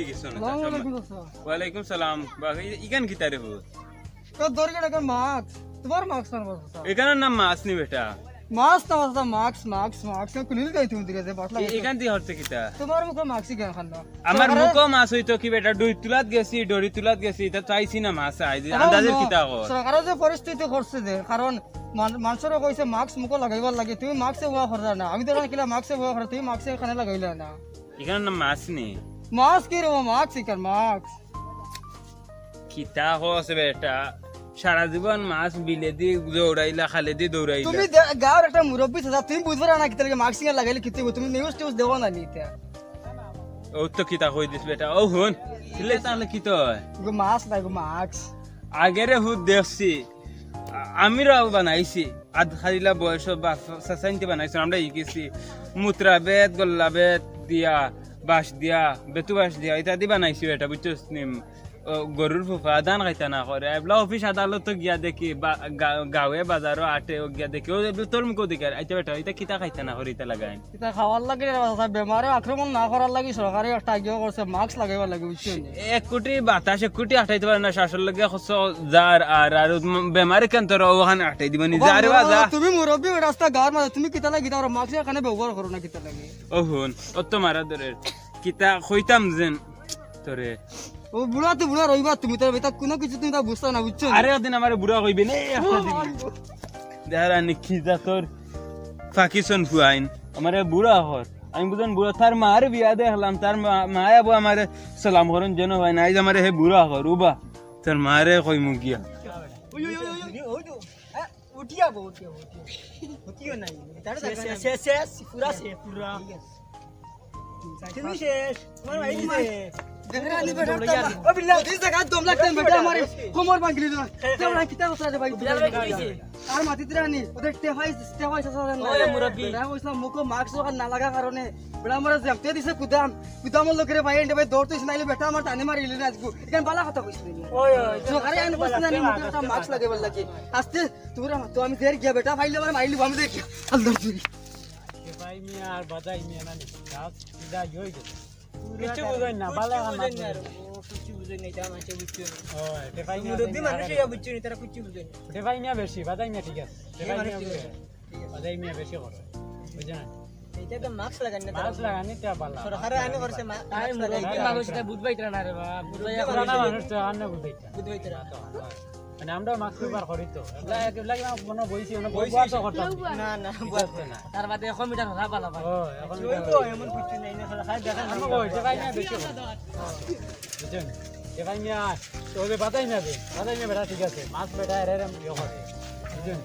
হয়ে গেছ না ওয়ালাইকুম সালাম বাকি ইগান কি তারে হো তো দরকার একটা মাস্ক তোমার মাস্ক না বলছো এখানে নাম মাছ নি বেটা মাস্ক না বলছো মাস্ক কোন দিকে তুমি দিকে বাটলা এখান দিয়ে হচ্ছে কিটা তোমার মুখে মাস্কই কেন খান না আমার মুখো মাছ হইতো কি বেটা দুই তুলাত গেছি ডরি তুলাত গেছি এটা চাইছি না মাছ আই আন্দাজের কিটা কর সরকারের যে পরিস্থিতি করছে যে কারণ মানুষের কইছে মাস্ক মুখে লাগাইবার লাগে তুমি মাস্কে ওয়া কররা না আমি তো কিলা মাস্কে ওয়া করতে তুমি মাস্কে এখানে লাগাইলা না এখানে নাম মাছ নি মাস্ক কি রে মাস্ক কি মাস্ক কিতা হচ্ছে বেটা সারা জীবন মাছ বিলে দি দৌড়াইলা খালে দি দৌড়াইলা তুমি গাঁর একটা মুরব্বী আছে তুমি বুঝবা না কিতা লাগে মাস্ক লাগাইলে কিতে তুমি নিউজ টিউজ দেও না নিতে ও তো কিতা কই দিস বেটা ও হুন ছিলে তাহলে কি তো গো মাস্ক নাই গো মাস্ক আগেরে হুদ দেখছি আমিরাও বানাইছি আধ খাইলা বয়স বা সাসাইনতে বানাইছি আমরা ইকেছি মুত্রা বেত গল্লা বেত দিয়া বাঁশ দিয়া বেতু বাঁশ দিয়া ইত্যাদি বানাইছি এটা বুঝছস নিম গরুর ফুফা দান খাইতা না করে এবলা অফিস আদালত গিয়া দেখি গাঁৱে বাজারও আটে গিয়া দেখি ও তোর মুখও দেখি আইতা বেটা এটা কিতা খাইতা না করে ইতা লাগাই এটা খাওয়ার লাগে বেমারে আক্রমণ না করার লাগে সরকারে একটা আগেও করছে মাস্ক লাগাইবার লাগে বুঝছো 1 কোটি বাতাস 1 কোটি আটাইতে পারে না শাসর লাগে খসো যার আর বেমারে কেন তোর ওখানে আটাই দিবানি যারে বাজা তুমি মুরব্বী রাস্তা গাঁর মাঝে তুমি কিতা লাগি তার মাস্ক এখানে ব্যবহার করো না কিতা লাগে ও হুন ও তো মারা ধরে কিতা কইতাম যেন তোরে ও বুড়া তো বুড়া রইবা তুমি তো এটা কোনো কিছু তুমি তা বুঝছ না বুঝছো আরে ওদিন আমারে বুড়া কইবে নে একটা দিন দেহারা নিখিজা তোর ফাকিসন ফুয়াইন আমারে বুড়া হর আমি বুঝন বুড়া তার মার বিয়া দেখলাম তার মায়া বউ আমারে সালাম করন যেন হয় না আইজ আমারে হে বুড়া হর উবা তোর মারে কই মুগিয়া ওই ওই তো উঠিয়া উঠিও নাই তার শেষ পুরা তুমি শেষ তোমার ভাই দিছে দেখরানি বেটা ও বিল্লাহ দিস জায়গা দম লাগতেন বেটা আমারে কোমর ভাঙলি না তোরা কিতা বসরা ভাই আর মাটিতে রানি ওদের স্টেফাইস আছে না ওরে মুরব্বি না ওইসব মুখো মাস্ক না লাগা কারণে বেটা আমারে জামতে দিছে কুদামর লোকেরে ভাই এন্ডে ভাই দৌড়তেছ নাইলে বেটা আমার টানে মারিলি না আজগু এখান বালা কথা কইছিস ওই সরকারে আইন বসনা নি মুখে একটা মাস্ক লাগাইবার লাগে আস্তে তোরা তো আমি দের গিয়া বেটা ফাইলে আমার মাইলি আমি দেখি আল্লাহ তুই ভাই মিয়া আর বাজাই মিয়া না রাত সিধা হই গেল কিছু বুঝাই না বালা না কিছু বুঝাই না এটা মাছে বুঝছো ওই তে ভাই মুরব্বি মানুষ ইয়া বুঝছো নি তারা কিছু বুঝাই না তে ভাই মিয়া বেশি বাজাই মিয়া ঠিক আছে তে ভাই মিয়া বাজাই মিয়া বেশি করে বুঝছেন এইটা তো মাস্ক লাগান না মাস্ক লাগান নি তে বালা সরকারে আইন করছে আই মুরব্বি মানুষ এটা বুঝবাইতরা না রে বাবা বুঝাইয়া করে না মানুষ তো আন্না বুঝাইতরা তো মানে আমরা মাস্ক ব্যবহার করি তো এগুলা মনে বইছি মনে বইছি তো করতাম না বলতে না তার বাদে 1 মিটার হলা পালা পালা ও এখন তো এমন কিছু নাই না খাই দেখা না ওই যে ভাই না বেশি বুঝছেন যে ভাই মিয়া তো ওই বাতাই না বেটা ঠিক আছে মাস্ক বেটা এর ইয়ে করে বুঝছেন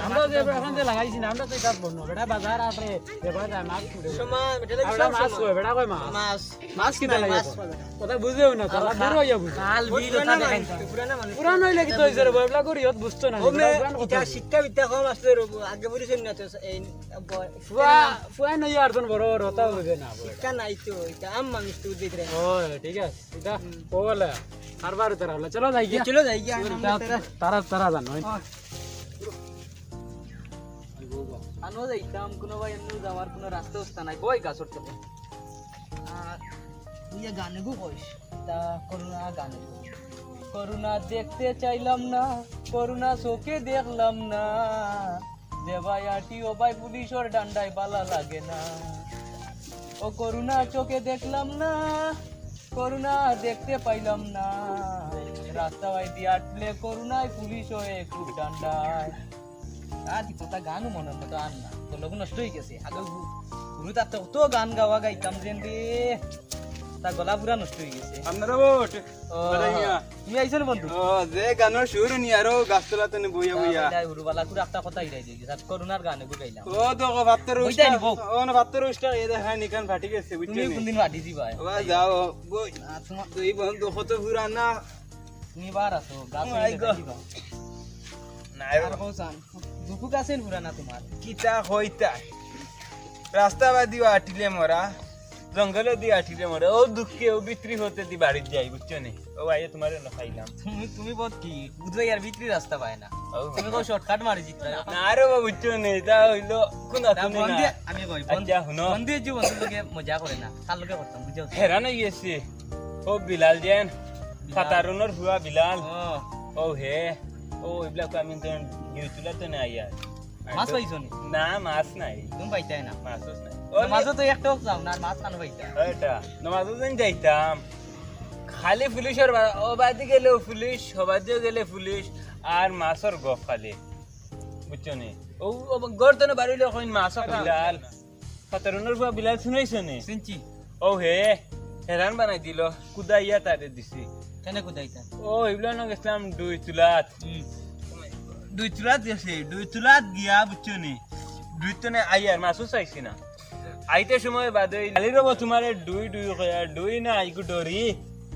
আমরা যে এখন যে লাগাইছি না আমরা তো এটা বলনো বেটা বাজার আছে বেটা মাস্ক সমান বেটা মাস্ক কই বেটা কই মাস্ক কি লাগে কথা বুঝেও না তালা দূর হইয়া বুঝ কাল বিল ওটা দেখাই পুরানো হইলে কি তই জরে বইবলা করি হত বুঝতো না এটা শিক্ষা বিদ্যা কম আসলে আগে পরিছেন না তো এই ফুয়া নাই আর জন বড় রতা বুঝে না শিক্ষা নাই তো এটা আম মানুষ তো দিতে রে ওই ঠিক আছে এটা বলে কারবার উতরা হলো চলো যাই গিয়া তারা জানো আনো যাইতাম কোনো ভাই এমনি যাওয়ার কোনো রাস্তা হস্তা নাই কই গাছ উঠতে আর তুই গানে গো কইস তা করুণা দেখতে চাইলাম না করুণা চোখে দেখলাম না যে ভাই আটি ও ভাই পুলিশের ডান্ডায় বালা লাগে না ও করুণা চোখে দেখলাম না করুণা দেখতে পাইলাম না রাস্তা ভাই দিয়ে আটলে করুণায় পুলিশ হয়ে খুব ডান্ডায় আদি কথা গানও মনে মতো আর না তো লোক নষ্ট হয়ে গেছে আগে গুরু তার তো গান গাওয়া গাইতাম যেন রে তা গলা পুরা নষ্ট হয়ে গেছে আপনারা ভোট তুমি আইছো না বন্ধু ও যে গানের সুর নি আরো গাছতলাতে নি বইয়া বইয়া উরুবালা করে একটা কথা ইরাই দিই স্যার করুণার গানে গাইলাম ও তো ভাতর উস্তা ও না ভাতর উস্তা এ দেখা নিকান ফাটি গেছে বুঝছো তুমি কোন দিন ফাটি দিবা ও যাও বই তুই বন্ধু কত পুরানা তুমি বার আছো গাছ দিবা না আর কোসান দুকু গাছের পুরানা তোমার কিতা হইতা রাস্তা বাদি আটিলে মরা জঙ্গলে দি আটিলে মরা ও দুঃখে ও বিক্রি হতে দি বাড়ি যাই বুঝছো নি ও আইয়ে তোমারে না খাইলাম তুমি বত কি বুঝাই আর বিক্রি রাস্তা পায় না তুমি কো শর্টকাট মারি জিততা না রে বাবু বুঝছো নি তা হইলো কোন তুমি না আমি কই আচ্ছা হুনো বন্ধু যে বন্ধু লগে মজা করে না কাল লগে করতাম বুঝছো হেরান হই গেছে ও বিলাল যেন ফাতারুনের হুয়া বিলাল ও হে ও এবিলাক আমি তো গিরতুলা তো নাই আর মাছ পাইছো নি না মাছ নাই তুমি পাইতাই না মাছ নাই মাছও তো একটাও যাও না আর মাছ কানো পাইতা এটা নামাজও দিন যাইতাম খালি পুলিশের ও বাদি গেলেও পুলিশ হবাদিও গেলে পুলিশ আর মাছের গপ খালি বুঝছো নি ও গর্তনে বাড়িলে কইন মাছ বিলাল ফাতারুনের হুয়া বিলাল শুনাইছো নি শুনছি ও হে হেরান বানাই দিল কুদাইয়া তারে দিছি কেনে কুদাইতা ও এগুলো না গেছিলাম 2 তুলাত 2 তুলাত গেছি 2 তুলাত গিয়া বুঝছো নি 2 তনে আইয়ার মাছও চাইছি না আইতে সময় বাদে খালি রব তোমারে 2 কয়া 2 না আইকু ডরি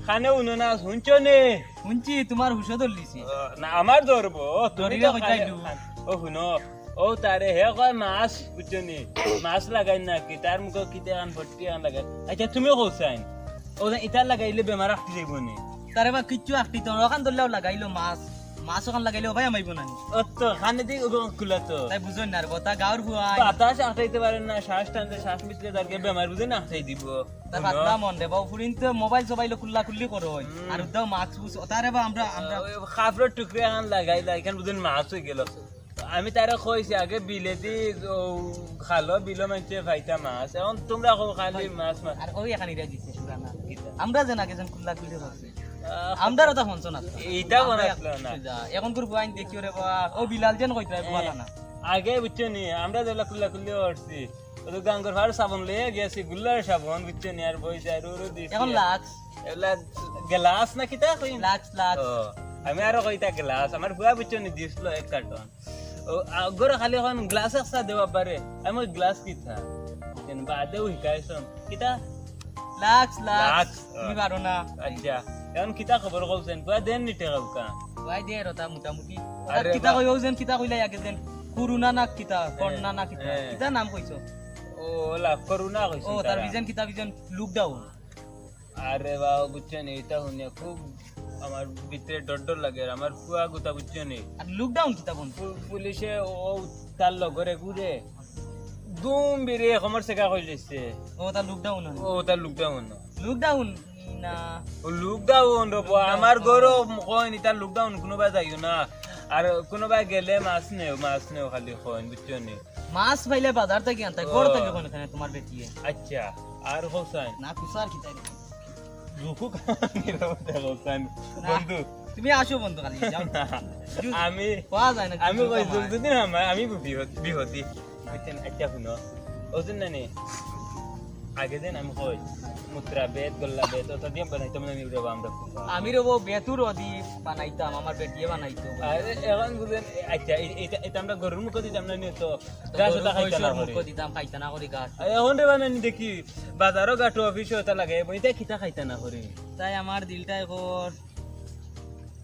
খানে উনো না শুনছো নে শুনছি তোমার হুশো ধরলিছি না আমার ধরবো ধরিলে কইতাই দু ও শুনো ও তারে হে কয় মাছ বুঝছো নি মাছ লাগাই না কি তার মুখ কিতে আন ভর্তি আন লাগাই আচ্ছা তুমিও কইছাইন ও ইতার লাগাইলে বেমার রাখতে যাইব নি তারে বা কিচ্ছু আখতি তো ওখান ধরলেও লাগাইলো মাছ ওখান লাগাইলেও ভাই আমাইব না ও তো খানে দি কুলা তো তাই বুঝুন না রে কথা গাঁর হুয়া বাতাস আটাইতে পারেন না শ্বাস টানতে শ্বাস মিটলে তারকে বেমার বুঝে না আটাই দিব তার পাতলা মন রে বাবু ফুরিন তো মোবাইল সবাইলো কুল্লা কুল্লি করো আর দাও মাছ বুঝ তারে বা আমরা খাফরের টুকরে আন লাগাইলা এখান বুঝেন মাছ হয়ে গেল আমি তারা কইছি আগে বিলে দি খালো বিলো মানছে ভাইটা মাছ এখন তোমরা খালি মাছ মাছ আর ওই এখানে রে দিছে সুরানা আমরা যে না গেছেন কুল্লা কুল্লি করছে আমরার কথা শুনছ না এইটা বানাইছিল না এখন করে বুয়াইন দেখিও রে বা ও বিলাল যেন কইতরা বুয়ালা না আগে বুঝছো নি আমরা যেলা কুল্লা কুল্লি করছি তো গাঙ্গর ভার সাবন লয়ে গেছি গুল্লার সাবন বুঝছো নি আর বই যায় রুরু দিছি এখন লাক্স এলা গ্লাস না কিতা কই লাক্স আমি আরো কইতা গ্লাস আমার বুয়া বুঝছো নি দিছিল 1 কার্টন ও আগরে খালি এখন গ্লাস একসা দেওয়া পারে আমি গ্লাস কিতা কেন বাদে ওই কাইছন কিতা লাক্স তুমি পারো না আচ্ছা এখন কিতা খবর কইছেন বুয়া দেন নি টাকা উকা ভাই দে রতা মোটামুটি আরে কিতা কইও যেন কিতা কইলাই আগে যেন করুণা না কিতা করোনা না কিতা কিতা নাম কইছো ও লা করুণা কইছো ও তার ভিজন কিতা ভিজন লকডাউন আরে বাবা বুঝছো নি এটা শুনে খুব আমার ভিতরে ডর লাগে আমার ফুয়া গুতা বুঝছো নি আর লকডাউন কিতা কোন পুলিশে ও তার লগরে ঘুরে দুম বেরে খমর সেকা কইলেছে ও তার লকডাউন ও তার লকডাউন না ও লকডাউন রবো আমার গরো কইনি তার লকডাউন কোনোবা যাইও না আর কোনোবা গেলে মাছ নেও খালি কইন বুঝছো নি মাছ পাইলে বাজার থেকে আনতা গড় থেকে কোন এখানে তোমার বেটিয়ে আচ্ছা আর হোসাইন না কুসার কিতা রুকু হোসাইন বন্ধু তুমি আসো বন্ধু খালি যাও আমি পাওয়া যায় না আমি কই যদি আমি বিহতি বুঝছেন আচ্ছা শুনো ওজন না নে আগে দিন আমি কই মুত্রা বেদ গল্লা বেদ তো দিয়ে বানাইতাম না নিউরে আমরা আমি রবো বেতুর অদি বানাইতাম আমার বেটিয়ে বানাইতো আরে এখন বুঝেন আচ্ছা এটা আমরা গরুর মুখ দিতাম না নিয়ে তো গাছ ওটা খাইতাম না মুখ দিতাম খাইতা না করি গাছ এখন রে বানানি দেখি বাজারও গাটো অফিসে ওটা লাগে বইতে খিতা খাইতা না করে তাই আমার দিলটাই কর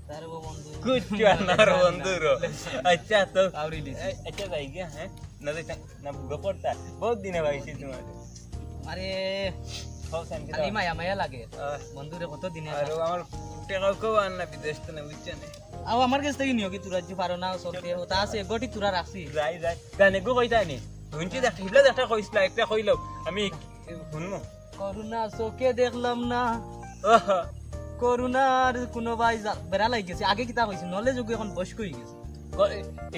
তার গো বন্ধু কুচ্চু আনার বন্ধু রো আচ্ছা তো আউরি দিছি আচ্ছা যাই গিয়া হ্যাঁ না দেখতা না গোপরটা বহুত দিনে ভাইছি তোমার আরে হোসাইন কি খালি মায়া লাগে বন্ধুরে কত দিনে আর আমার টাকা কেউ আন না বিদেশ তো না বুঝছেন আও আমার কাছ থেকে নিও কি তুরা জি পারো না সরতে হতা আছে গটি তুরা রাখছি যাই গানে গো কইতা নি শুনছি দেখ হিবলা দেখা কইছলা একটা কইলো আমি শুনমু করুণা চোখে দেখলাম না করুণার কোনো ভাই বেড়া লাগি গেছে আগে কিতা কইছি নলে যোগ এখন বয়স্ক হয়ে গেছে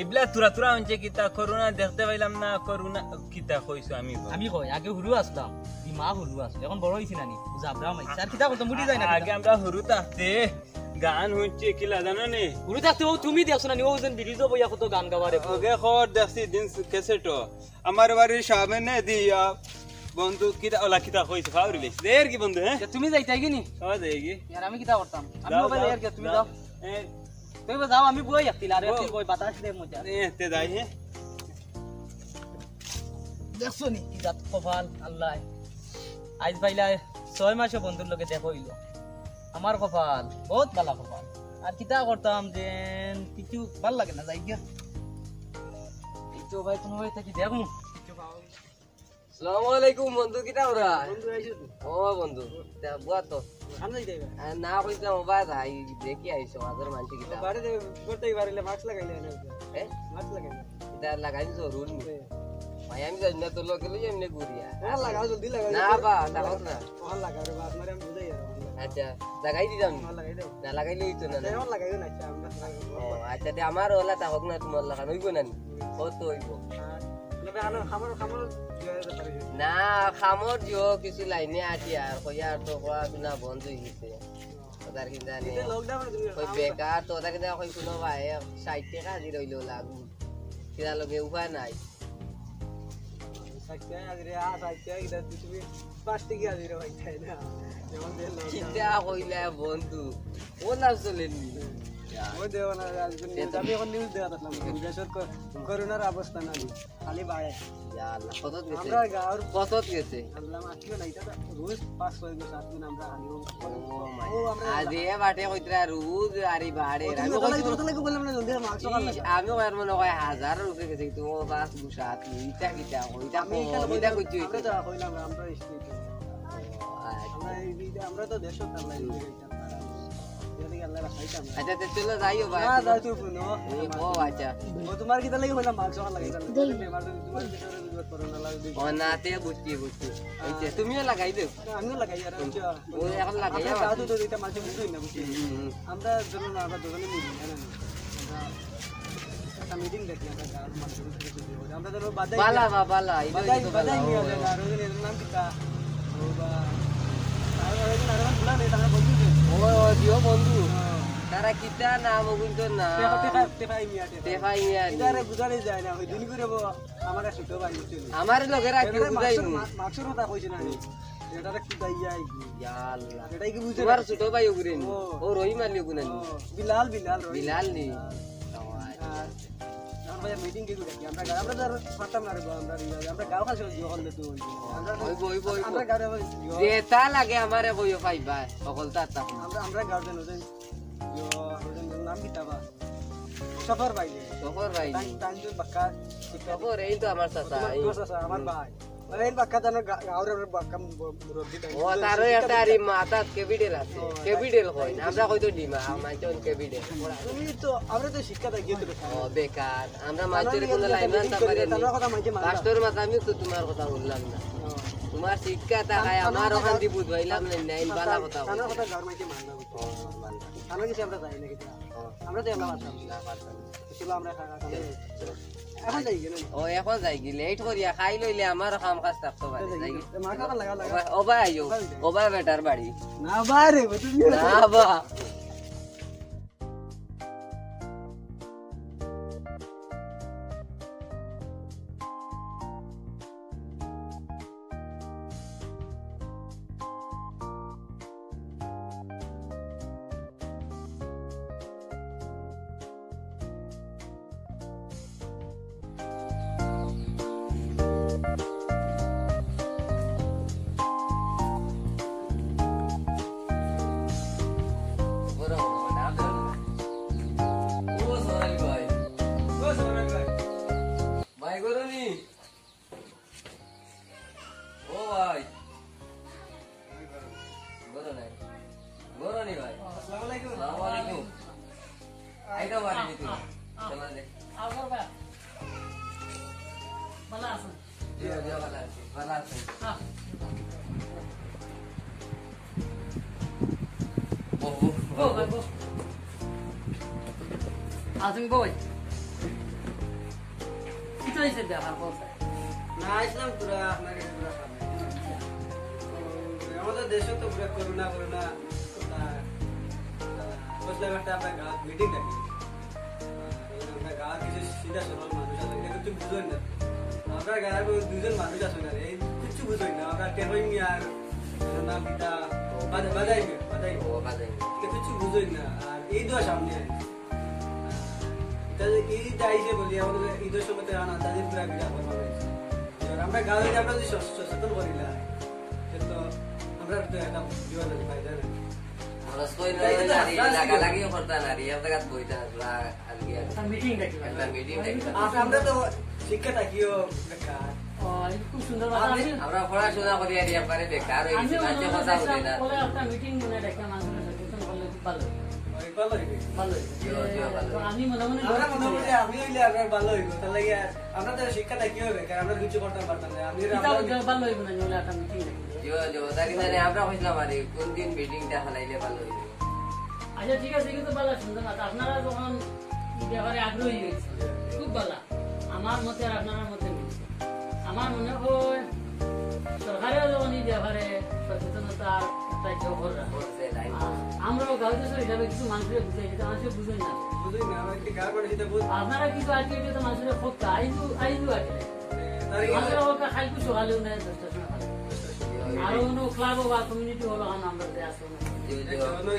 এবলা তুরা হচ্ছে কিতা করুণা দেখতে পাইলাম না করুণা কিতা কইছো আমি কই আগে হুরু আসতাম দিমা হুরু আস এখন বড় হইছি নানি জাবরা মাই স্যার কিতা কইতো মুডি যায় না আগে আমরা হুরু থাকতে গান হচ্ছে কিলা জানো নি হুরু থাকতে ও তুমি দেখছো না নি ও যেন বিরিজো বইয়া কত গান গাওয়ারে ওকে খবর দেখছি দিন কেসেটো আমার বাড়ির সামনে দিয়া বন্ধু কিতা ওলা কিতা কইছো ফাউরি লেছ দের কি বন্ধু হ্যাঁ তুমি যাইতাই কি নি ও যাইগি यार আমি কিতা করতাম আমি মোবাইল এর কে তুমি যাও তুমি যাও আমি বই একতিলা রে কই বাতাস দে মজা তে যাই হ্যাঁ দেখছো নি কি জাত কপাল আল্লাহ আজ পাইলা 6 মাসে বন্ধুর লগে দেখা হইলো আমার কপাল বহুত ভালো কপাল আর কিতা করতাম যে কিছু ভাল লাগে না যাই গিয়া তো ভাই তুমি হইতা কি দেখো আসসালামু আলাইকুম বন্ধু কিটা ওরা বন্ধু আইছো ও বন্ধু বুয়া তো আমি যাই যাইবা না কইতাম বাদ আই দেখি আইছো আদর মানছি কিটা বাড়ি দে করতেই পারিলে মাস্ক লাগাইলে না এ মাস্ক লাগাইলে কিটা লাগাই জরুর নি ভাই আমি জানি না তো লোকে লই এমনি ঘুরিয়া লাগাও জলদি লাগাও না বা লাগাও না ওখান লাগাও রে বাদ মারে আমি বুঝাই আচ্ছা লাগাই দিতাম লাগাই দাও না লাগাইলে হইতো না তেমন লাগাইও না আমরা ও আচ্ছা তে আমার ওলা তা হোক না তোমার লাগান হইব না কত হইব তবে আনো খামর না খামর দিও কিছু লাইনে আছি আর কইয়া তো পড়াশোনা বন্ধ হয়ে গেছে ওদের কিন্তু জানি লকডাউন কই বেকার তো ওদের কিন্তু কই কোনো ভাই 60 টাকা দি রইলো লাগু কিরা লগে উপায় নাই সাইতে আজরে সাইতে ইদা তুমি 5 টাকা আজরে ভাই তাই না যেমন দেল চিন্তা কইলা বন্ধু ওলা চলেনি ওই দেও না আমি এখন নিউজ দেওয়া থাকলাম দেশের করোনার অবস্থা না খালি বাড়ে ইয়া আল্লাহ কত গেছে আমরা গাঁর কত গেছে আমরা মাটিও নাই এটা রোজ 5-6 জন 7 জন আমরা আনিও ও আজ এ বাটে কইতরা রোজ আরি বাড়ে আমি কইছি বললাম না জলদি মাস্ক আমি কইর মনে হয় 1000 রুপে গেছে কিন্তু ও 5-7 ইটা কিটা ওইটা ওইটা কইছি আমরা তো কইলাম আমরা স্টেট আমরা তো দেশত আমরা আচ্ছা তে চলো যাইও ভাই না যাই তুই শুনো ও আচ্ছা ও তোমার কি লাগি হইলাম মাস্ক লাগাইতাম তোমার দেশের করোনা লাগবে ও না তে বুঝছি এই তুমিও লাগাই দেও আমিও লাগাই আর ও এখন লাগাই আমরা দাদু তো এটা মাঝে বুঝই না বুঝি আমরা ধরুন আমরা দুজনে মিলি না আমরা একটা মিটিং দেখি আমরা গাঁর মানুষের সাথে আমরা ধরো বাদাই বালা বালা বাদাই নিয়ে যায় আর ওদের নাম কিটা ও বা আর ওদের নাম ভুলা নেই তারা বন্ধু ও দিও বন্ধু তারা কিটা নাম কিন্তু না তেফাই মিয়া ইদারে বুঝারে যায় না ওই দিন করে আমার ছোট ভাই চলে আমার লগে রাখি বুঝাইমু মাছর কথা কইছ না আমি এটারে কি দাই যাই ইয়া আল্লাহ এটাই কি বুঝে তোমার ছোট ভাই ওগুরেন ও রহিম আলী ওগুরেন বিলাল বিলাল নি আমরা মিটিং কে করি আমরা তো ফাটাম না রে আমরা গাঁও কাছে জিও হল তো আমরা আমরা গাঁও যেটা লাগে আমারে কইও পাইবা সকলটা তা আমরা গাঁও দেন নাম কি তাবা সফর ভাই তানজুল বাক্কা খবর এই তো আমার চাচা আমার ভাই এই বাক্কা জানো গাঁওর বাক্কা মুরব্বি ও তারও একটা আরি মাথা কেবিডেল আছে কেবিডেল হয় আমরা কইতো ডিমা মাইজন কেবিডেল তুমি তো আমরা তো শিক্ষা দাই গিয়ে ও বেকার আমরা মাইজের কোনো লাইন আনতে পারি না কথা মাঝে মাস্টার মাথা আমি তো তোমার কথা বললাম না তোমার শিক্ষা তাকায় আমার ওখান দিয়ে বুঝাইলাম না নাইন বালা কথা কানা কথা গাঁর মাঝে মাননা কানা কিছু আমরা যাই না কিছু আমরা তো আমরা মানতাম না চলো আমরা এখন যাই গেল ও এখন যাই কি লেট করিয়া খাই লইলে আমার কাম কাজ থাকতো পারে যাই মা কাকা লাগা ওবা আইও ওবা বেটার বাড়ি না বারে তুমি না বা Asing boy. Itu aja dah apa? না ইসলাম পুরা মানে পুরা আমাদের দেশে তো পুরা করোনা বুঝলে একটা আমরা গাঁও মিটিং ডাকি আমরা গাঁও কিছু সিধা সরল মানুষ আছে এটা কিছু বুঝোই না আমরা গাঁয়ের দুজন মানুষ আছে না এই কিছু বুঝোই না আমরা টেহই আর নাম পিতা বাজাই কিছু বুঝোই না আর এই দোয়া সামনে এই যাইছে বলি আমাদের ঈদের সময় তো তাদের পুরা বিরাট আমরা গাঁৱে আমরা যদি সচেতন করি না তো আমরা তো একটা জীবন পাই জানেন আমরা তো শিক্ষা থাকিও বেকার খুব সুন্দর আমরা পড়াশোনা করি আর এবারে বেকার হয়ে গেছি মাঝে কথা বলি না একটা মিটিং মনে রেখে মানুষের ভালো আমি মনে মনে আমি হইলে আপনার ভালো হইব তাহলে আমরা তো শিক্ষাটা কি হবে আমরা কিছু করতে পারতাম না আমি ভালো হইব না একটা মিটিং তার কিনা আমরা কইছিলাম আরে কোন দিন মিটিংটা হালাইলে ভালো হইবে। আচ্ছা ঠিক আছে কিন্তু ভালো শুনতে না আপনারা যখন এই ব্যাপারে আগ্রহী হয়েছে খুব ভালো আমার মতে আর আপনার মতে মিলছে আমার মনে হয় সরকারেও যখন এই ব্যাপারে সচেতনতার একটা জোর করছে লাইন আমরাও গাঁওদেশের হিসাবে কিছু মানুষের বুঝাই যেটা মানুষের বুঝাই না আপনারা কিন্তু আজকে এটা তো মানুষের হত্যা আইজু আছে মানুষের হত্যা খাইকু সকালেও নেয় 10টার সময় আরো কোনো ক্লাব বা কমিউনিটি হলো আমরা দেয়া শোনা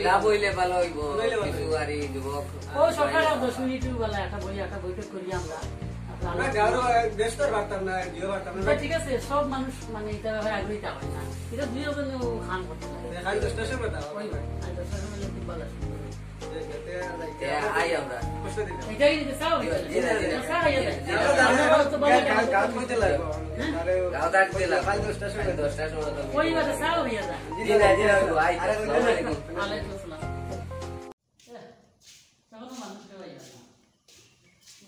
লাভ হইলে ভালো হইব কিছু আর এই যুবক ও সকালে 10 মিনিট বেলা একটা বৈঠক করি আমরা ঠিক আছে সব মানুষ মানে এটা ব্যাপারে আগ্রহী হয় না এটা দুইজনে খান করতে আই আমরা এটাই চাও গাও দাঁড়তে লাগবে 10টার সময় তো ওই বারে চাও হইয়া যায় দিনা দিনা আই আসসালামু আলাইকুম আলাইকুম আসসালাম তখন মানুষ হইয়া যায়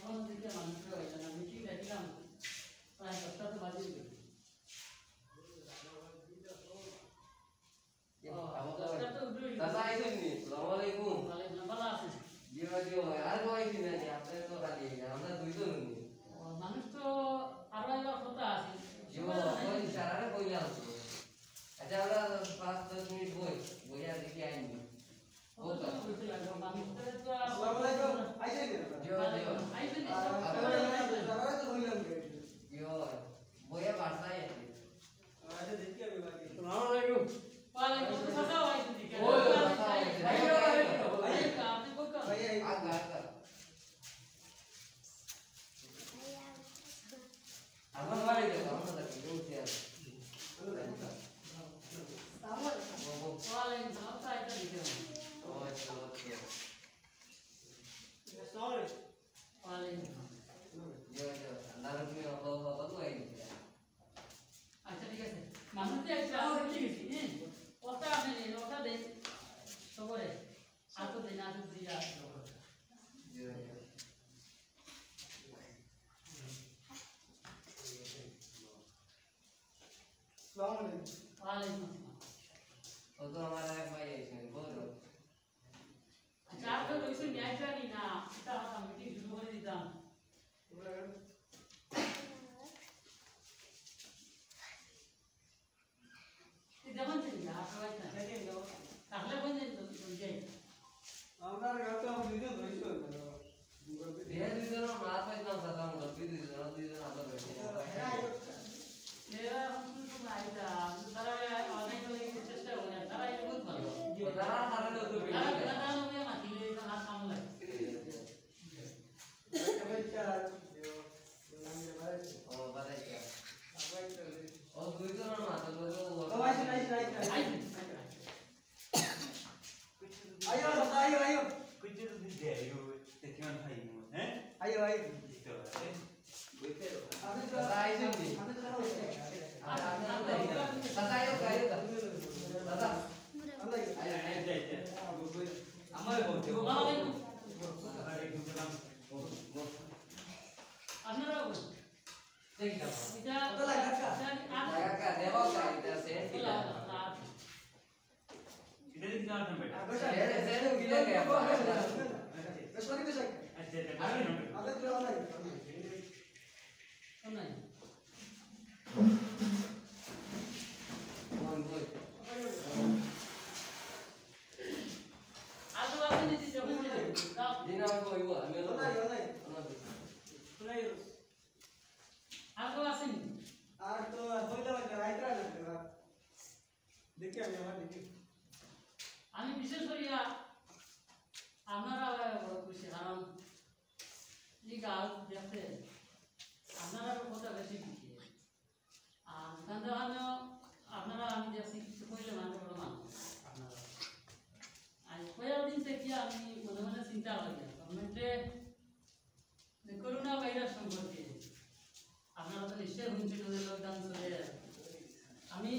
তখন দিকে মানুষ হইয়া যায় মিটিং দেখলাম প্রায় 10টা তো বাজে দাদা আইছেন নি আসসালামু আলাইকুম ভালো আছে জিও আর কইছি না আপনি তো খালি আমরা দুইজন নি মানুষ তো আরো এবার কথা আছে জিও ওই সারারে কইলাম আচ্ছা আমরা 5-10 মিনিট বইয়া দেখি আইনি ওটা আসসালামু আলাইকুম আইছেন জিও জিও বইয়া বাড়তাই আছে আচ্ছা দেখি আমি বাকি আসসালামু আলাইকুম ওয়ালাইকুম আসসালাম আপনি কোকা আগা আগা আমার বাড়ি যাও আমরা দেখি বলতে আছে ওয়ালাইকুম আসসালাম তাইটা দিতে ওই ওকে ওয়ালাইকুম জিও আন্দার তুমি কত আইনি আচ্ছা ঠিক আছে মানুষ যে একটা ঠিক আছে হ্যাঁ ওটা আপনি নিন ওটা দেন সবরে আর তো দেন আর দিয়া জিও আসসালামু আলাইকুম ওয়ালাইকুম আসসালাম ও তো আমার এক ভাই আইছেন বলো আচ্ছা আর তো রইছে ন্যায় জানি না এটা কথা মিটিং শুরু করে দিতাম যেমন ছিল আপনারা তাহলে বলেন যে আমরা গাতে আমরা দুইজন রইছো দেহ দুইজন মাছ পাইলাম দাদা আমরা দুইজন আমরা রইছি এরা শুধু আইতা তারা অনেক লোক চেষ্টা করে তারা এই বহুত ভালো তারা তারা তো তারা তারা লোকে মাতিলে তারা কাম লাগে ও বাদাইকা ও দুইজন মাছ তো আইছে আইও আইও আইও আইও আইও দাদা আইছেন নি দাদা আইও দাদা আমার বলতে ওয়ালাইকুম আপনারা দেখি দাও এটা কাকা দেওয়া এটা সেট দিলা সেট সেট গিলে কে নাই কোন কই আজও আপনি দিতে যখন দাও দিনা কইব আমি আজও আসেন আর তো হইলো রাইতরা না দেখি আমি আমার দেখি আমি বিশেষ করিয়া আপনারা বড় খুশি কারণ এই গাঁও দেখতে আপনারা কথা বেশি খুশি আর দোকান আপনারা আমি দেখছি কিছু কইলে মানে বড় মানুষ আপনারা আর কয়েকদিন থেকে আমি মনে মনে চিন্তা করি গভর্নমেন্টে করোনা ভাইরাস সম্পর্কে আপনারা তো নিশ্চয়ই শুনছেন লকডাউন চলে আমি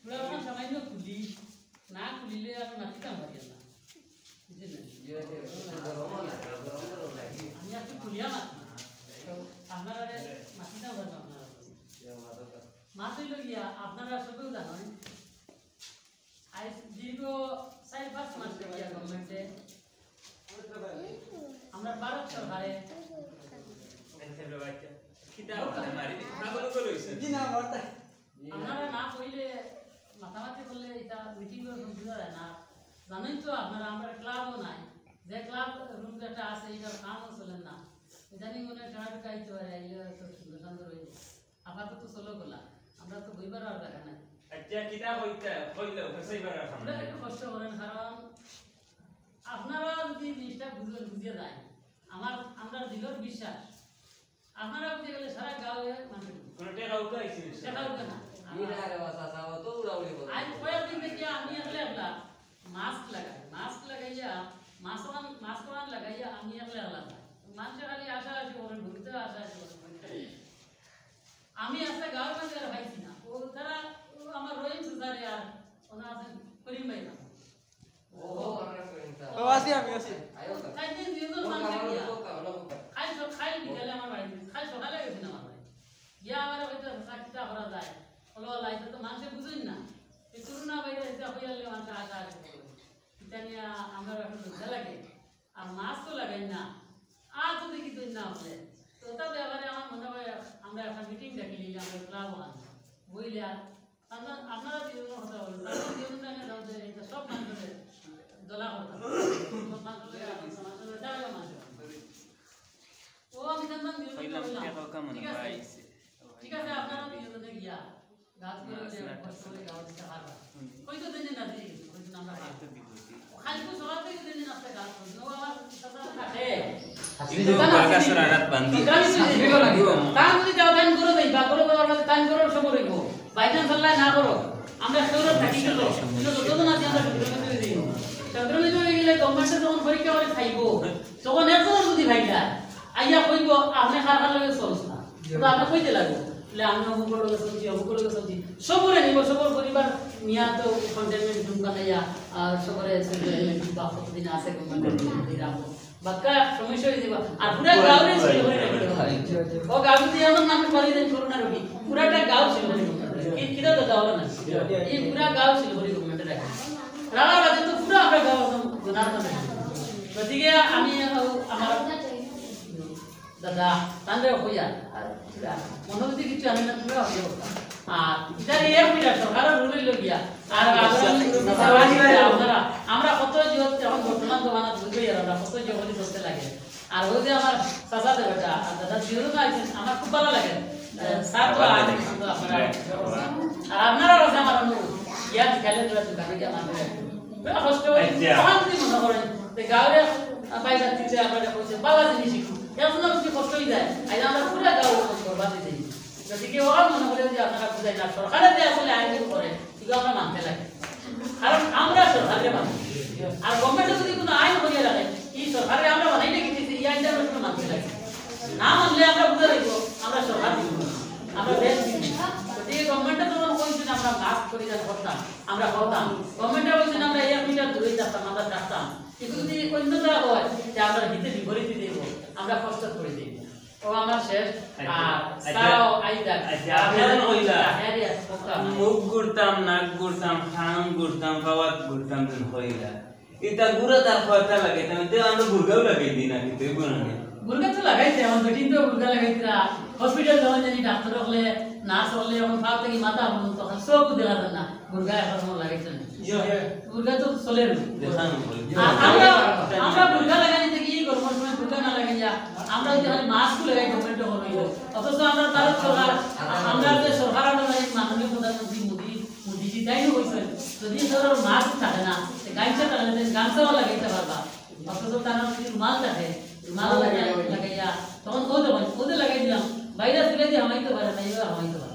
পুরা সামান্য খুলি না খুলিলে আমি মাটিতাম পারি না বুঝলেন আমি একটু খুলিয়া মাতি আপনারা মাটিতাম পারবো আপনারা মাছ হইল গিয়া আপনারা সবেও জানেন 4-5 মাস থেকে গভর্নমেন্টে আমরা ভারত সরকারে আপনারা না কইলে মাথামাতি করলে এটা মিটিং করে বুঝা যায় না। জানেন তো আপনারা আমরা ক্লাবও নাই, যে ক্লাব রুম যেটা আছে এটার কামও চলেন না। জানি মনে টাকা খাইতে পারে এগুলো তো সুন্দর সুন্দর হয়ে আপাতত চলো গোলা আমরা তো বইবার আর দেখা নাই। আচ্ছা কিটা কইলে সেইবার আমরা একটু কষ্ট করেন, কারণ আপনারা যদি জিনিসটা বুঝিয়ে যায় আমরা দিলের বিশ্বাস আপনারা বুঝে গেলে সারা গাঁয়ে মানে কোন টাকা উঠাইছি টাকা উঠবে না। আরে বাসা সাও তো উড়াউড়ি বলে আজ কয়েকদিন থেকে আমি একলা মাস্ক লাগাইয়া মাস্ক লাগাইয়া আমি একলা মানুষের খালি আশা আছে করেন ঘুরতে আশা আছে আমি একটা গাঁয়ের মধ্যে আর ভাইছি না। ও তারা আমার রহিম সুজারে আর ওনা আছেন করিম ভাই না ও আমরা কইতা ও আসি আমি আসি আয়ো কা খাই দিন দিন ও মানুষ কামাল গিয়া ও কামাল খাই বিকালে আমার বাড়ি খাই সকালে গেছি না আমার বাড়ি গিয়া আমার হয়তো চাকরিটা করা যায় হলো লাইতে তো মানুষে বুঝেন না এই করোনা ভাইরাস এটা হইলে মানুষ আশা আছে এটা নিয়ে আমরা এখন লজ্জা লাগে আর মাস্ক তো লাগাই না আর তো দেখি তুই না হলে তো ওটা ব্যাপারে আমার মনে হয় আমরা একটা মিটিং ডাকিলি আমরা ক্লাব বইলে আর আপনারা জীবন কথা বলুন জীবন দাও যে এটা সব মানুষের দলা কথা সব মানুষের ও আমি জানতাম ঠিক আছে আপনারা দুজনে গিয়া গাছ করে কষ্ট করে গাছ দিতে পারবা কই তো দিন না দিয়ে কই তো আমরা খালি তো সকাল থেকে দিন আপনি গাছ করছেন ও আমার সাথে থাকে কিন্তু বাগাসরা রাত বান্ধি তা যদি যাও দান করো দেই বা করো দান করো সব রইব বাইচান্স আল্লাহ না করো আমরা সৌর থাকি গেল কিন্তু যত না দিয়ে আমরা চন্দ্রমন্দিরে দিই চন্দ্রমন্দিরে গেলে গভর্নমেন্টে যখন পরীক্ষা করে খাইবো তখন একজন যদি ভাইলা আইয়া কইব আপনি খারাপ লাগে চলছ না তো আপনি কইতে লাগবে বলে আমি অমুক লোকে চলছি সবরে নিব সবর পরিবার নিয়া তো কন্টেনমেন্ট জুম বানাইয়া সবরে বা কতদিন আছে গভর্নমেন্ট রাখবো বাক্কা সমস্যা হয়ে যাবে আর পুরা গাঁওরে ছিল ও গাঁও দিয়ে আমার নামে বলি দেন করোনা রোগী পুরাটা গাঁও ছিল কি কিরা দাদা হলো না এই পুরা গাঁও ছিল বলি গভর্নমেন্টে রাখা রালা রাতে তো পুরা আমরা গাঁও গুনার না গতিকে আমি আমার দাদা তান্ডে হইয়া মনোনীতি কিছু আমি না পুরা হইয়া আর এটা এক মিনিট সরকার রুলে লগিয়া আর আপনারা আমরা কত জীবন এখন বর্তমান জমানা বুঝবেই আর আমরা কত জীবন করতে লাগে আর ওই যে আমার চাচা দেবটা দাদা জিরো না আমার খুব ভালো লাগে স্যার তো আপনারা আর আপনারা আছে আমার অনুরোধ ইয়া খেলে তোরা দোকানে গিয়ে আমার কষ্ট তখন যদি মনে করেন গাঁৱৰে পাইবা দিতে আপনারা কইছে বাবা জিনিস শিখু এখন যদি কষ্ট হয়ে যায় আজ আমরা পুরো গাঁও বরবাদ দিয়ে দিই গতিকে ওরা মনে করে যে আপনারা বুঝাই না সরকারের যে আসলে আইন করে এগুলো আমরা মানতে লাগে কারণ আমরা সরকারকে মানি আর গভর্নমেন্টে যদি কোনো আইন করিয়ে রাখে এই সরকারে আমরা বানাইলে কিন্তু এই আইনটা আমরা মানতে লাগে না মানলে আমরা বুঝে রাখব আমরা সরকার দিব আমরা দেশ দিব গতিকে গভর্নমেন্টে যখন কইছেন আমরা মাস্ক করি যা করতাম আমরা করতাম গভর্নমেন্টে কইছেন আমরা 1 মিটার দূরে থাকতাম আমরা থাকতাম কিন্তু যদি অন্যটা হয় যে আমরা হিতে বিপরীত দেব আমরা কষ্ট করে দেব ও আমার শেষ আর সাও আইদা আপনারা কইলা হ্যাঁ মুখ গুড়তাম নাক গুড়তাম খান গুড়তাম পাওয়াত গুড়তাম তুমি কইলা এটা গুড়া তার কথা লাগে তুমি তো আমরা গুড়গাও লাগাই দিই না কিন্তু গুণনে গুরগা তো লাগাইছে আমার বেটিন তো গুরগা লাগাইছিরা হসপিটাল যখন জানি ডাক্তার হলে নার্স হলে এখন ফাও থেকে মাথা হল তখন সব দেখা যায় না গুরগা এখন লাগাইছে গুরগা তো চলে দেখান আমরা গুরগা লাগাই থেকে কি করব সময় গুরগা না লাগাই যা আমরা যদি খালি মাস্ক লাগাই গভর্নমেন্ট হলো অথচ আমরা তার সরকার আমরা যে সরকার আমরা মাননীয় প্রধানমন্ত্রী মোদিজি তাইও কইছেন যদি ধরো মাস্ক থাকে না গাইছা থাকে না গামছাও লাগাইতে পারবা অথচ তার যদি রুমাল থাকে রুমাল লাগাইয়া তখন ওদের লাগাই দিলাম বাইরে তুলে দিয়ে হামাইতে পারে না এইভাবে হামাইতে পারে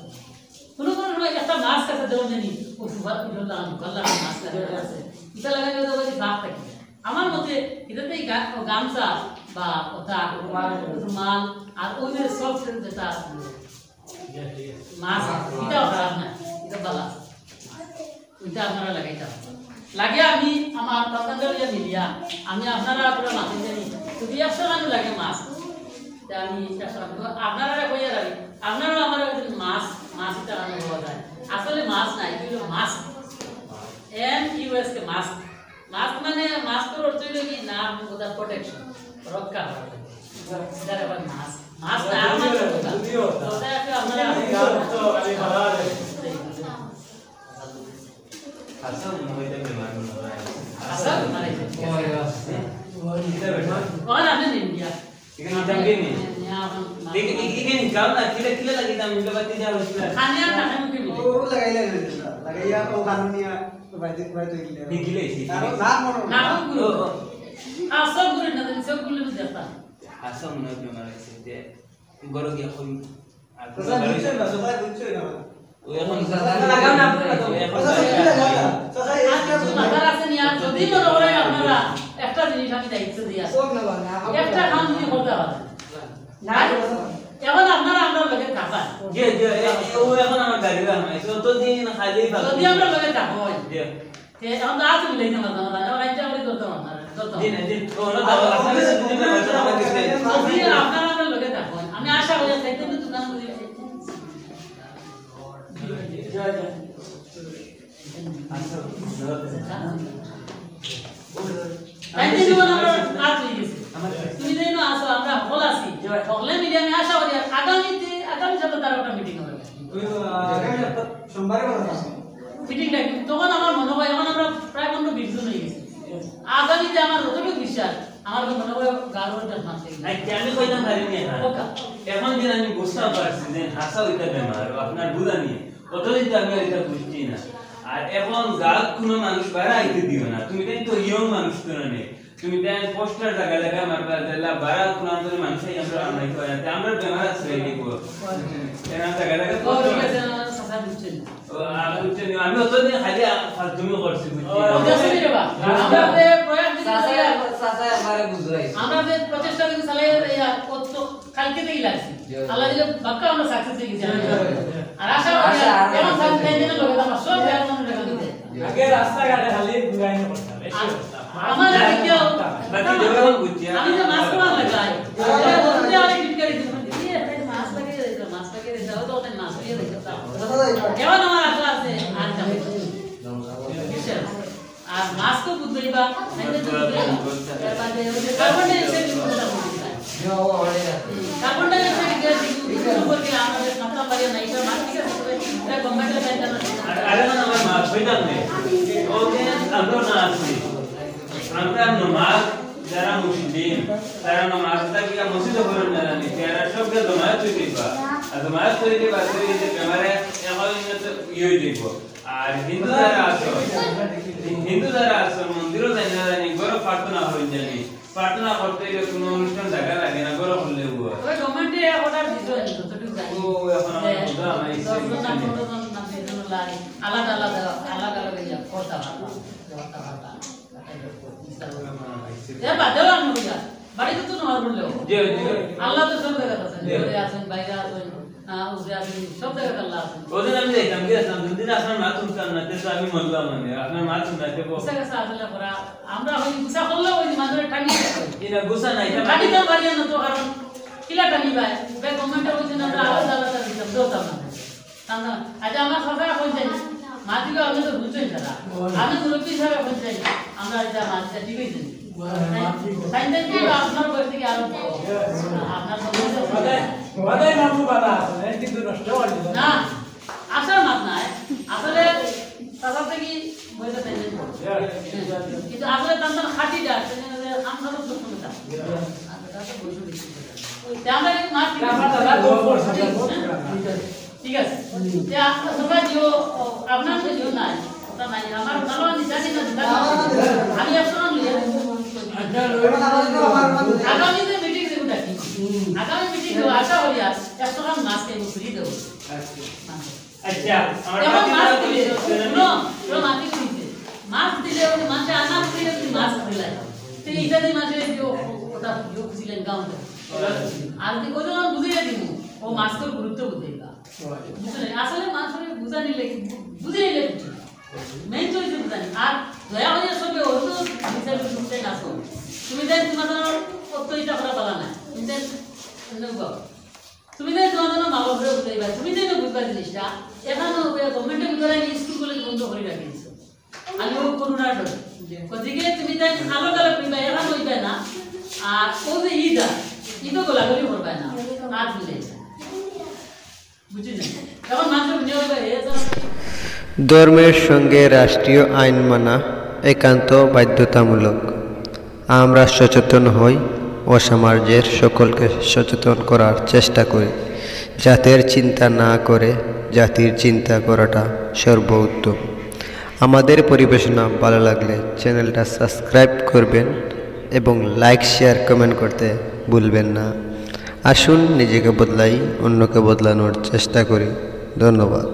কোনো সময় একটা মাস্ক আছে যেমন জানি ও সুভাষ করলাম গল্লা মাস্ক আছে এটা লাগাই দিলে তো ভাগ থাকে আমার মতে এটাতেই গামছা বা ওটা রুমাল আর ওই যে সব যেটা মাস্ক এটাও খারাপ না এটা ভালো ওইটা আপনারা লাগাইতে হবে লাগে আমি আমার পতঞ্জলি মিডিয়া আমি আপনারা পুরো মাথা জানি যদি 100 টাকা লাগে মাস্ক তা আমি আপনারা কইয়া রাখি আপনারা আমার মাস্ক এটা আনা হওয়া যায় আসলে মাস্ক নাই এগুলো মাস্ক MUS के मास्क मास्क माने मास्क और अर्थ है कि नाम होता प्रोटेक्शन रक्षा करता है इधर अपन मास्क मास्क नाम होता है कि हमारे तो अभी बता दे असम मोहित बीमार हो रहा है असम माने और हमने इंडिया लेकिन जंगे नहीं लेकिन ये निकाल ना किले किले लगी था मुझे बता दीजिए हॉस्पिटल खाने का खाने में भी वो लगाइया तो कानूनिया तो भाई तो निकले इसी ना गुरु सब गुरु ना सब गुरु में देता असम मोहित बीमार है से गरो की कोई तो सर नीचे ना सफाई नीचे ना वो এখন লাগাও না সসাই आज মাথার আছে নি আর যদি মনে হয় আপনারা একটা জিনিস আমি দায়িত্ব দিয়া সব না বানা একটা কাম যদি করতে পারেন না এখন আপনারা আমরা লগে থাকা যে ও এখন আমার গাড়ি বানাইছে তো দিন খালি যদি আমরা লগে থাকা হয় যে এখন আজ মিলাই না না না রাইতে আমরা করতে না দিন দিন ও না দাও আসলে দিন না বাচ্চা দিতে যদি আপনারা আমরা লগে থাকা আমি আশা করি চাইতে দোকান করে জয় জয় আইতে জীবন আমরা কাজ হয়ে গেছে তুমি যেন আসো আমরা হল আছি হলে মিডিয়া আমি আশা করি আগামী সপ্তাহে তার একটা মিটিং হবে সোমবারে কথা মিটিং ডাকি তখন আমার মনে হয় এখন আমরা প্রায় 15-20 জন হয়ে গেছি আগামীতে আমার যতটুকু বিশ্বাস আমার মনে হয় গারোর দশ মাস থেকে নাই আমি কইতাম পারি না এখন দিন আমি বুঝতে পারছি যে হাসা হইতা বেমার আপনার বুঝা নিয়ে কতদিন তো আমি এটা বুঝছি না আর এখন গাল কোনো মানুষ বাইরে আইতে দিও না তুমি তো ইয়ং মানুষ তো না তুমি তাই পোস্টার লাগা লাগা মারবা দিলা বারা কোনো আন্দোলন মানুষ আমরা আমরা কি হয় আমরা বেমার আছে রেডি কো এনা লাগা লাগা ও ঠিক আছে সাসা বুঝছেন ও বুঝছেন আমি অতদিন খালি ফালতুমি করছি বুঝছেন রে বা আমরা যে প্রয়াস সাসা আমারে বুঝাইছে আমরা যে প্রচেষ্টা কিন্তু চালাই কত কালকে থেকেই লাগছে আল্লাহ দিলে বাক্কা আমরা সাকসেস হয়ে গেছি আর আশা করি এমন সাকসেস দিনে লোকে আমরা সব ব্যাগ মনে রাখা দিতে আগে রাস্তাঘাটে খালি ঘুরাইনো করতে আমার আগে বাকি যখন বুঝছি আমি যে মাস্ক মান লাগাই বলতে আরে ঠিক করে দিই মাস্ক লাগিয়ে দাও তো ওটা মাস্ক লাগিয়ে দাও কেমন আমার আশা আছে আর যাবে আর মাস্ক বুঝইবা নাইলে তো তারপরে ওই কার্বন ডাইঅক্সাইড কথা বলছিলাম কার্বন ডাইঅক্সাইড গ্যাস উপরে আমাদের মাত্রা পারে না এটা মাস্ক ঠিক আছে এটা গভর্নমেন্টের কাছে আরে না আমার মা কইতাম নে ওকে আমরা না আছি আমরা নমাজ যারা মুসলিম তারা নমাজটা কি মসজিদে করেন না জানি তারা সবকে নমাজ করিবা আর নমাজ করিতে বাদে যে বেমারে এখন ইয়ে দিব আর হিন্দু যারা আছে মন্দিরও যাই না জানি গরো প্রার্থনা হই জানি প্রার্থনা করতে গেলে কোনো অনুষ্ঠান জায়গা লাগে না গরো হলে ও ওই গভর্নমেন্টে অর্ডার দিছো যতটুকু জানি ও এখন আমার বুঝা আমার ইচ্ছে আলাদা আলাদা ইয়া করতে হবে বাদেও আমি বাড়িতে তো নমাজ পড়লেও আল্লাহ তো সব জায়গায় আছেন ঘরে আছেন বাইরে আছেন উজে আছেন সব জায়গায় আল্লাহ আছেন ওদের আমি দেখলাম কি আসলাম দুদিন আপনার মা শুনতাম না তো আমি মরলাম মানে আপনার মা শুনতে গুছা গেছে আসলে পড়া আমরা ওই গুছা করলেও ওই মানুষের টানি এটা গুছা নাই এটা টানি তো পারি না তো কারণ কিলা টানি ভাই বে গভর্নমেন্টে বলছে না আমরা আলাদা আলাদা দিতাম দোতাম না তাহলে আজ আমার সরকার বলছে মাটিকে আমি তো বুঝছেন দাদা আমি মুরব্বী হিসাবে বলছি আমরা এটা মাটিটা ঠিক হয়েছে সাইন্সের কি আপনার বয়স থেকে আরো আপনার বাদাই নামু বাদা আছে কিন্তু নষ্ট হয়ে যায় না আসলে মাত না আসলে তাদের থেকে বয়সে সাইন্সের কিন্তু আসলে তার খাঁটিটা আমরা তো সমস্যা আমরা মাছ ঠিক আছে সবাই যে আপনার যে নাই ওটা নাই আমার ভালো জানি না আমি আপনার আগামীতে মিটিং দেবো ডাকি আগামী মিটিং দেবো আশা করি আর 100 গ্রাম মাছ খাইব ফ্রি দেবো আচ্ছা আমার যেমন মাছ দিলে শুনো মাছ দিতে মাছ দিলে ওই মাছে আনা দিলে মাছ দিলাই তো এইটা দিয়ে মাছে যে ওটা ছিলেন গাঁও আর তুই কোন বুঝিয়ে দিব ও মাছের গুরুত্ব বুঝাইবা বুঝলেন আসলে মাছের বুঝা নিলে বুঝে নিলে মেইন তো হচ্ছে বুঝানি আর দয়া হয়ে সবে ও তো বিচার করতে না তো তুমি দেন তোমাদের কত এটা করা পালা না তুমি দেন তুমি দেন তোমাদের মা বাবা বুঝাইবা তুমি দেন বুঝবা জিনিসটা এখন গভর্নমেন্টের ভিতরে স্কুল কলেজ বন্ধ করে রাখিয়েছে আমি ও করুণা ধরে ওদিকে তুমি তাই আলো কালো পিবা এখন হইবে না আর ও যে ঈদও গোলাগুলি করবে না আর বুঝে বুঝলি এখন মানুষ নিয়োগ করে ধর্মের সঙ্গে রাষ্ট্রীয় আইন মানা একান্ত বাধ্যতামূলক। আমরা সচেতন হই ও সমাজের সকলকে সচেতন করার চেষ্টা করি। জাতের চিন্তা না করে জাতির চিন্তা করাটা সর্বোত্তম। আমাদের পরিবেশনা ভালো লাগলে চ্যানেলটা সাবস্ক্রাইব করবেন এবং লাইক শেয়ার কমেন্ট করতে ভুলবেন না। আসুন নিজেকে বদলাই, অন্যকে বদলানোর চেষ্টা করি। ধন্যবাদ।